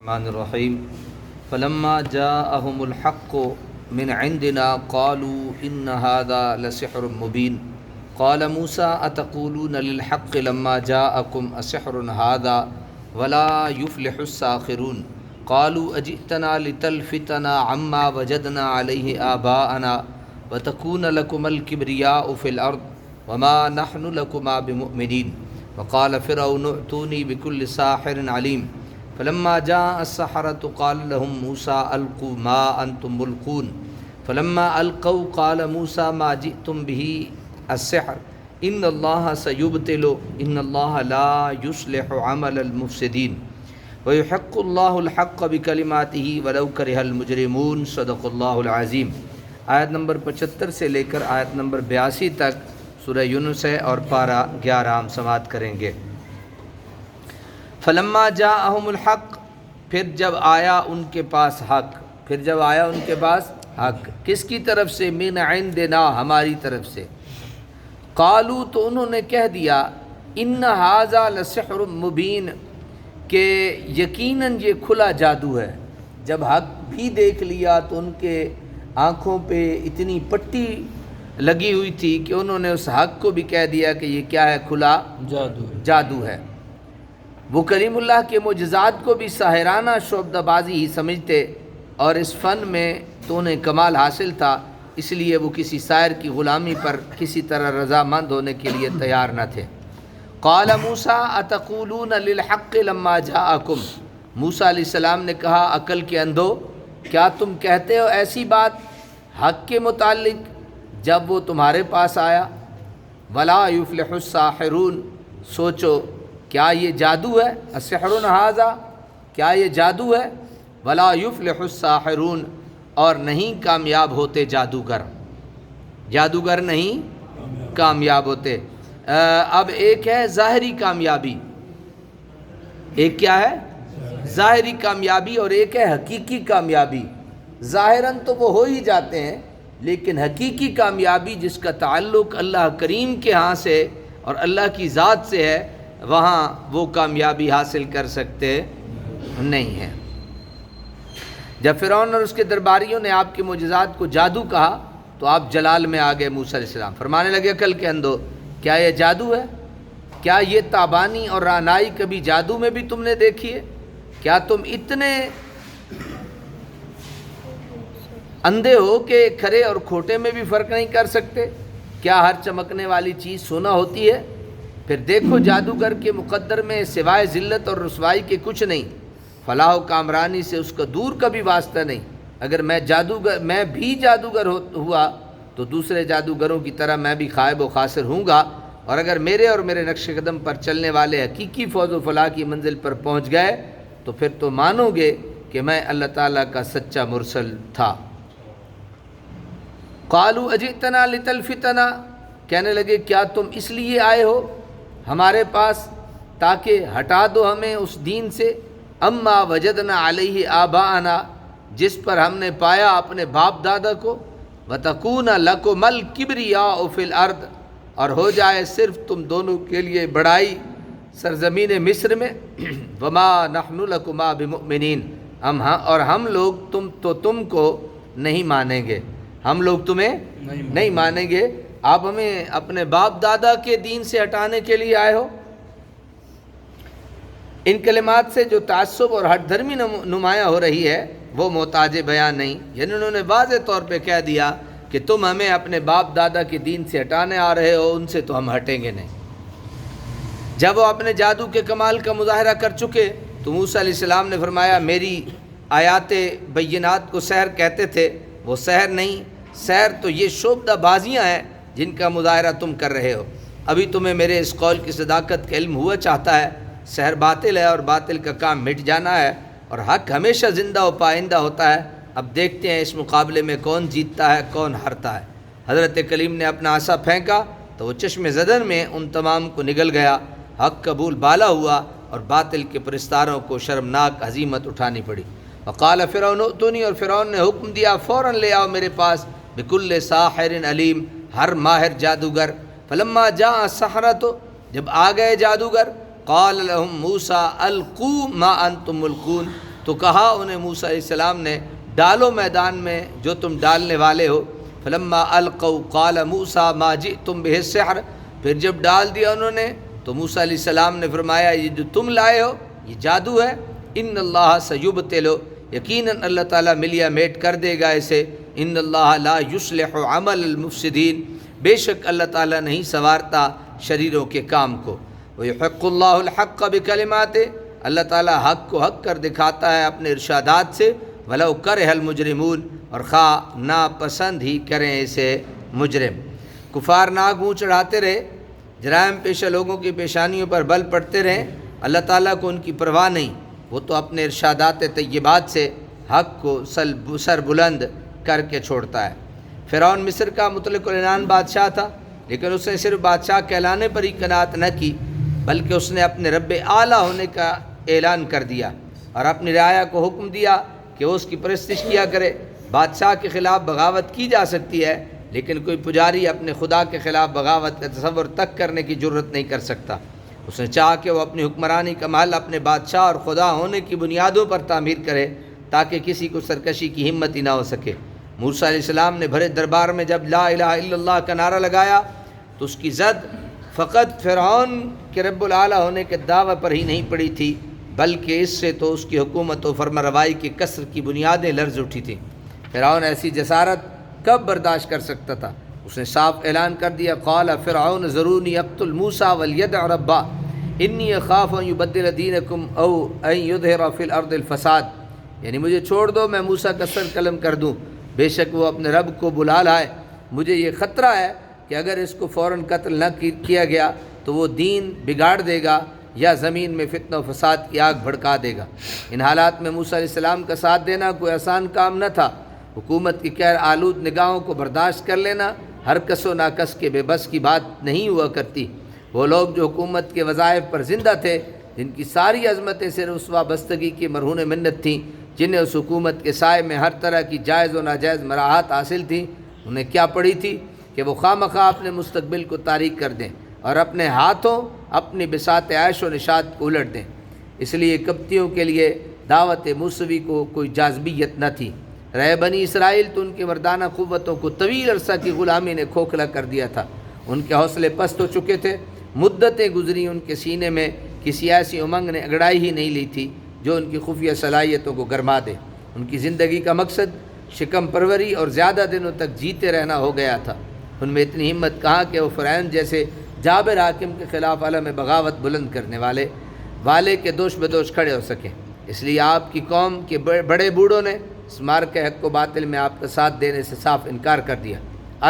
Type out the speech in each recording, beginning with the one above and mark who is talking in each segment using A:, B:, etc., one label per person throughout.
A: الرحمن الرحیم فلما جاءهم الحق من عندنا قالوا ان هذا لسحر مبين قال موسى اتقولون للحق لما جاءكم اسحر هذا ولا يفلح الساخرون قالوا اجئتنا لتلفتنا عما وجدنا عليه آباءنا وتكون لكم الكبرياء في الأرض وما نحن لكما بمؤمنين وقال فرعون ائتوني بكل ساحر عليم فلما جاء السحرة قال لهم موسى ألقوا ما أنتم ملقون فلما ألقوا قال موسى ما جئتم به السحر إن الله سيبطل إن الله لا يصلح عمل المفسدين ويحق الله الحق بكلماته ولو كره المجرمون صدق الله العظيم۔ آیت نمبر 75 سے لے کر آیت نمبر 82 تک سورہ یونس ہے اور پارہ 11 ہم سماعت کریں گے۔ فلما جاءہم الحق، پھر جب آیا ان کے پاس حق، کس کی طرف سے؟ من عندنا، ہماری طرف سے۔ قالوا، تو انہوں نے کہہ دیا، ان ھذا لسحر مبین، کہ یقیناً یہ کھلا جادو ہے۔ جب حق بھی دیکھ لیا تو ان کے آنکھوں پہ اتنی پٹی لگی ہوئی تھی کہ انہوں نے اس حق کو بھی کہہ دیا کہ یہ کیا ہے؟ کھلا جادو ہے۔ وہ کلیم اللہ کے معجزات کو بھی ساحرانہ شعبدہ بازی ہی سمجھتے، اور اس فن میں تو انہیں کمال حاصل تھا، اس لیے وہ کسی ساحر کی غلامی پر کسی طرح رضامند ہونے کے لیے تیار نہ تھے۔ قال موسیٰ اتقولون للحق لما جاءکم، موسیٰ علیہ السلام نے کہا عقل کے اندھو، کیا تم کہتے ہو ایسی بات حق کے متعلق جب وہ تمہارے پاس آیا؟ ولا یفلح الساحرون، سوچو کیا یہ جادو ہے؟ السحر ھذا، کیا یہ جادو ہے؟ ولا یفلح الساحرون، اور نہیں کامیاب ہوتے جادوگر نہیں کامیاب ہوتے۔ اب ایک ہے ظاہری کامیابی، ایک کیا ہے؟ ظاہری کامیابی، اور ایک ہے حقیقی کامیابی۔ ظاہراً تو وہ ہو ہی جاتے ہیں، لیکن حقیقی کامیابی جس کا تعلق اللہ کریم کے ہاں سے اور اللہ کی ذات سے ہے، وہاں وہ کامیابی حاصل کر سکتے نہیں ہیں۔ جب فرعون اور اس کے درباریوں نے آپ کے معجزات کو جادو کہا تو آپ جلال میں آ گئے۔ موسیٰ علیہ السلام فرمانے لگے عقل کے اندھو، کیا یہ جادو ہے؟ کیا یہ تابانی اور رعنائی کبھی جادو میں بھی تم نے دیکھی ہے؟ کیا تم اتنے اندھے ہو کہ کھرے اور کھوٹے میں بھی فرق نہیں کر سکتے؟ کیا ہر چمکنے والی چیز سونا ہوتی ہے؟ پھر دیکھو جادوگر کے مقدر میں سوائے ذلت اور رسوائی کے کچھ نہیں، فلاح و کامرانی سے اس کا دور کا بھی واسطہ نہیں۔ اگر میں بھی جادوگر ہوا تو دوسرے جادوگروں کی طرح میں بھی خائب و خاسر ہوں گا، اور اگر میرے اور میرے نقش قدم پر چلنے والے حقیقی فوز و فلاح کی منزل پر پہنچ گئے تو پھر تو مانو گے کہ میں اللہ تعالیٰ کا سچا مرسل تھا۔ قالوا اجئتنا لتلفتنا، کہنے لگے کیا تم اس لیے آئے ہو ہمارے پاس تاکہ ہٹا دو ہمیں اس دین سے، اما وجدنا علیہ آباءنا، جس پر ہم نے پایا اپنے باپ دادا کو، وتکون لکم الکبریاء فی الارض، اور ہو جائے صرف تم دونوں کے لیے بڑائی سرزمین مصر میں، وما نحن لکما بمؤمنین، اور ہم لوگ تم کو نہیں مانیں گے، ہم لوگ تمہیں نہیں مانیں گے، آپ ہمیں اپنے باپ دادا کے دین سے ہٹانے کے لیے آئے ہو۔ ان کلمات سے جو تعصب اور ہٹ دھرمی نمایاں ہو رہی ہے وہ محتاج بیان نہیں، یعنی انہوں نے واضح طور پہ کہہ دیا کہ تم ہمیں اپنے باپ دادا کے دین سے ہٹانے آ رہے ہو، ان سے تو ہم ہٹیں گے نہیں۔ جب وہ اپنے جادو کے کمال کا مظاہرہ کر چکے تو موسیٰ علیہ السلام نے فرمایا میری آیات بینات کو سحر کہتے تھے، وہ سحر نہیں، سحر تو یہ شعبدہ بازیاں ہیں جن کا مظاہرہ تم کر رہے ہو۔ ابھی تمہیں میرے اس قول کی صداقت کا علم ہوا چاہتا ہے، سحر باطل ہے اور باطل کا کام مٹ جانا ہے، اور حق ہمیشہ زندہ و پائندہ ہوتا ہے۔ اب دیکھتے ہیں اس مقابلے میں کون جیتتا ہے کون ہارتا ہے۔ حضرت کلیم نے اپنا عصا پھینکا تو وہ چشم زدن میں ان تمام کو نگل گیا، حق قبول بالا ہوا اور باطل کے پرستاروں کو شرمناک ہزیمت اٹھانی پڑی۔ وقال فرعون ائتونی، اور فرعون نے حکم دیا فوراً لے آؤ میرے پاس، بکل ساحر علیم، ہر ماہر جادوگر۔ فلما جاء السحرۃ، جب آ گئے جادوگر، قال لهم موسیٰ القوا ما انتم ملقون، تو کہا انہیں موسیٰ علیہ السلام نے ڈالو میدان میں جو تم ڈالنے والے ہو. فلما القوا قال موسیٰ ما جئتم بہ السحر، پھر جب ڈال دیا انہوں نے تو موسیٰ علیہ السلام نے فرمایا یہ جو تم لائے ہو یہ جادو ہے. ان اللہ سیبطل، یقیناً اللہ تعالیٰ ملیا میٹ کر دے گا اسے. ان اللہ لا یصلح عمل المفسدین، بے شک اللہ تعالیٰ نہیں سنوارتا شریروں کے کام کو. ویحق اللہ الحق بکلمات، اللہ تعالیٰ حق کو حق کر دکھاتا ہے اپنے ارشادات سے. ولو کرہ المجرمون، اور خواہ ناپسند ہی کریں اسے مجرم. کفار ناک منہ چڑھاتے رہے، جرائم پیشہ لوگوں کی پیشانیوں پر بل پڑتے رہیں، اللہ تعالیٰ کو ان کی پرواہ نہیں. وہ تو اپنے ارشادات طیبات سے حق کو سر بلند کر کے چھوڑتا ہے. فرعون مصر کا مطلق العنان بادشاہ تھا، لیکن اس نے صرف بادشاہ کہلانے پر ہی قناعت نہ کی، بلکہ اس نے اپنے رب اعلیٰ ہونے کا اعلان کر دیا اور اپنی رعایا کو حکم دیا کہ وہ اس کی پرستش کیا کرے. بادشاہ کے خلاف بغاوت کی جا سکتی ہے، لیکن کوئی پجاری اپنے خدا کے خلاف بغاوت کا تصور تک کرنے کی جرت نہیں کر سکتا. اس نے چاہا کہ وہ اپنی حکمرانی کا محل اپنے بادشاہ اور خدا ہونے کی بنیادوں پر تعمیر کرے تاکہ کسی کو سرکشی کی ہمت ہی نہ ہو سکے. موسیٰ علیہ السلام نے بھرے دربار میں جب لا الہ الا اللہ کا نعرہ لگایا تو اس کی زد فقط فرعون کے رب العالی ہونے کے دعوے پر ہی نہیں پڑی تھی، بلکہ اس سے تو اس کی حکومت و فرمانروائی کی کثر کی بنیادیں لرز اٹھی تھیں. فرعون ایسی جسارت کب برداشت کر سکتا تھا؟ اس نے صاف اعلان کر دیا قال فرعون ذرونی اقتل موسیٰ ولیدع ربہ انی اخاف ان یبدل دینکم او ان یظہر فی الارض الفساد، یعنی مجھے چھوڑ دو، میں موسیٰ کا سر قلم کر دوں، بے شک وہ اپنے رب کو بلا لائے. مجھے یہ خطرہ ہے کہ اگر اس کو فوراً قتل نہ کیا گیا تو وہ دین بگاڑ دے گا یا زمین میں فتنہ و فساد کی آگ بھڑکا دے گا. ان حالات میں موسیٰ علیہ السلام کا ساتھ دینا کوئی آسان کام نہ تھا. حکومت کی قہر آلود نگاہوں کو برداشت کر لینا ہر کس و ناکس کے بے بس کی بات نہیں ہوا کرتی. وہ لوگ جو حکومت کے وظائف پر زندہ تھے، جن کی ساری عظمتیں صرف اس وابستگی کی مرہون منت تھیں، جنہیں اس حکومت کے سائے میں ہر طرح کی جائز و ناجائز مراحت حاصل تھیں، انہیں کیا پڑی تھی کہ وہ خواہ اپنے مستقبل کو تاریک کر دیں اور اپنے ہاتھوں اپنی بساط عیش و نشاط کو الٹ دیں. اس لیے قبطیوں کے لیے دعوت موسوی کو کوئی جاذبیت نہ تھی. رہے بنی اسرائیل تو ان کی مردانہ قوتوں کو طویل عرصہ کی غلامی نے کھوکھلا کر دیا تھا. ان کے حوصلے پست ہو چکے تھے. مدتیں گزری، ان کے سینے میں کسی ایسی امنگ نے اگڑائی ہی نہیں لی تھی جو ان کی خفیہ صلاحیتوں کو گرما دے. ان کی زندگی کا مقصد شکم پروری اور زیادہ دنوں تک جیتے رہنا ہو گیا تھا. ان میں اتنی ہمت کہاں کہ وہ فرعون جیسے جابر حاکم کے خلاف علم بغاوت بلند کرنے والے کے دوش بدوش کھڑے ہو سکیں. اس لیے آپ کی قوم کے بڑے بوڑھوں نے اس مارک حق و باطل میں آپ کا ساتھ دینے سے صاف انکار کر دیا.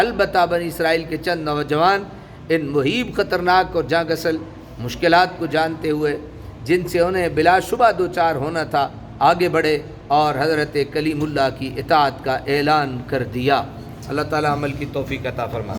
A: البتہ بنی اسرائیل کے چند نوجوان ان مہیب خطرناک اور جاں گسل مشکلات کو جانتے ہوئے جن سے انہیں بلا شبہ دوچار ہونا تھا آگے بڑھے اور حضرت کلیم اللہ کی اطاعت کا اعلان کر دیا. اللہ تعالی عمل کی توفیق عطا فرمائے.